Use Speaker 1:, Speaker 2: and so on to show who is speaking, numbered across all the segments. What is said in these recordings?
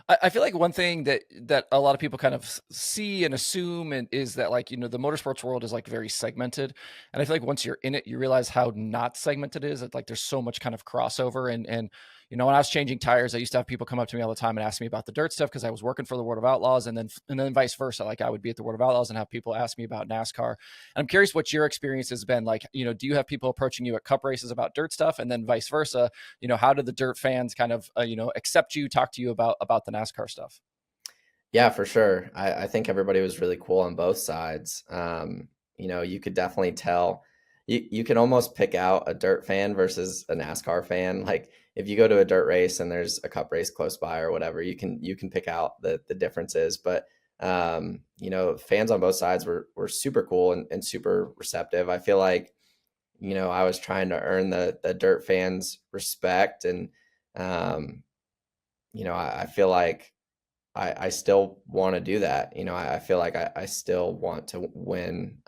Speaker 1: I feel like one thing that a lot of people kind of see and assume and is that like, the motorsports world is like very segmented. And I feel like once you're in it, you realize how not segmented it is. That like there's so much kind of crossover. And when I was changing tires, I used to have people come up to me all the time and ask me about the dirt stuff because I was working for the World of Outlaws, and then vice versa. Like I would be at the World of Outlaws and have people ask me about NASCAR. And I'm curious what your experience has been like. Do you have people approaching you at cup races about dirt stuff, and then vice versa? How do the dirt fans kind of accept you, talk to you about the NASCAR stuff?
Speaker 2: Yeah, for sure. I think everybody was really cool on both sides. You could definitely tell. You can almost pick out a dirt fan versus a NASCAR fan. Like if you go to a dirt race and there's a cup race close by or whatever, you can pick out the differences. But fans on both sides were super cool and super receptive. I feel like I was trying to earn the dirt fans' respect, and um, I feel like I still want to do that. I feel like I still want to win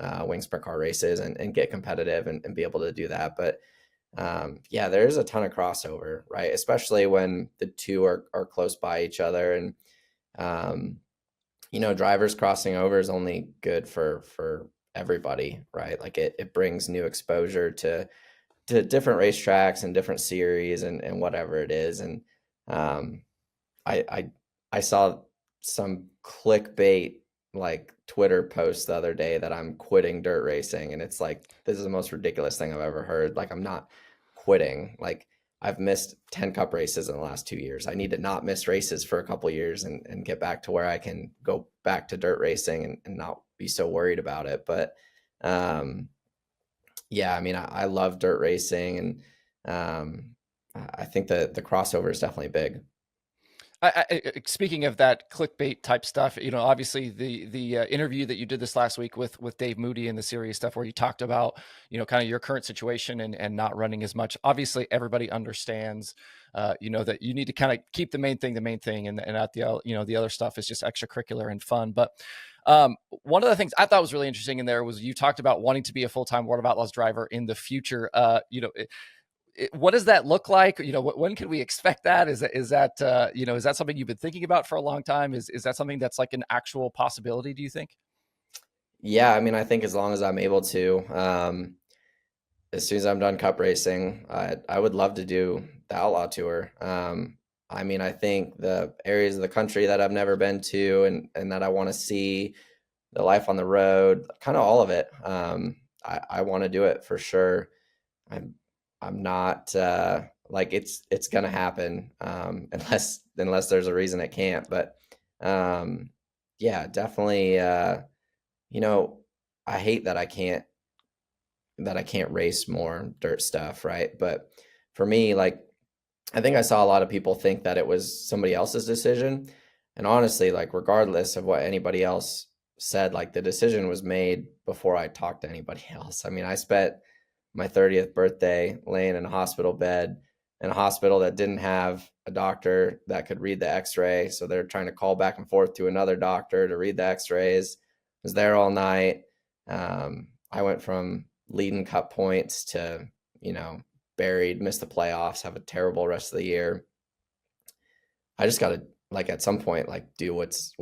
Speaker 2: sprint car races and get competitive and be able to do that. But yeah, there is a ton of crossover, right? Especially when the two are close by each other, and um, drivers crossing over is only good for everybody, right? Like it brings new exposure to different racetracks and different series and whatever it is. And um, I I saw some clickbait like Twitter post the other day that I'm quitting dirt racing, and it's like this is the most ridiculous thing I've ever heard. Like I'm not quitting. Like I've missed 10 cup races in the last 2 years. I need to not miss races for a couple years and get back to where I can go back to dirt racing and not be so worried about it. But um, yeah, I mean, I love dirt racing, and I think that the crossover is definitely big.
Speaker 1: Speaking of that clickbait type stuff, obviously the interview that you did this last week with Dave Moody and the serious stuff where you talked about, kind of your current situation and not running as much. Obviously, everybody understands, that you need to kind of keep the main thing, and at the other stuff is just extracurricular and fun. But one of the things I thought was really interesting in there was you talked about wanting to be a full time World of Outlaws driver in the future. What does that look like? When can we expect that? Is that something you've been thinking about for a long time? Is that something that's like an actual possibility, do you think?
Speaker 2: Yeah, I mean, I think as long as I'm able to, as soon as I'm done cup racing, I would love to do the Outlaw Tour. I mean, I think the areas of the country that I've never been to and that I want to see, the life on the road, kind of all of it. I want to do it for sure. I'm I'm not like it's gonna happen unless there's a reason it can't. But um, yeah, definitely. You know, I hate that I can't race more dirt stuff, right? But for me, like I think I saw a lot of people think that it was somebody else's decision. And honestly, like regardless of what anybody else said, like the decision was made before I talked to anybody else. I mean, I spent my 30th birthday laying in a hospital bed in a hospital that didn't have a doctor that could read the x-ray. So they're trying to call back and forth to another doctor to read the x-rays. Was there all night. I went from leading cup points to, you know, buried, miss the playoffs, have a terrible rest of the year. I just got to like at some point like do what's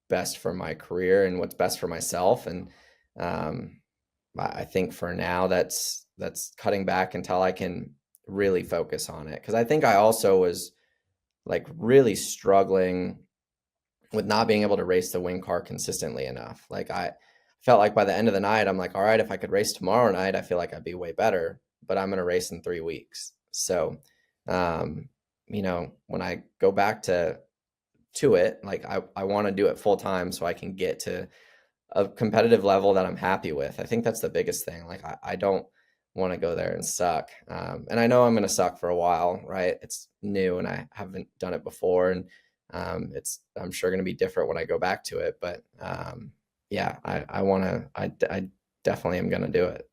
Speaker 2: best for my career and what's best for myself. And um, I think for now that's cutting back until I can really focus on it. Because I think I also was like really struggling with not being able to race the wing car consistently enough. Like I felt like by the end of the night, I'm like, all right, if I could race tomorrow night, I feel like I'd be way better. But I'm going to race in 3 weeks. So, um, when I go back to it, like I want to do it full time so I can get to a competitive level that I'm happy with. I think that's the biggest thing. Like I don't want to go there and suck. And I know I'm going to suck for a while, right? It's new and I haven't done it before. And it's, I'm sure going to be different when I go back to it. But yeah, I want to, I definitely am going to do it.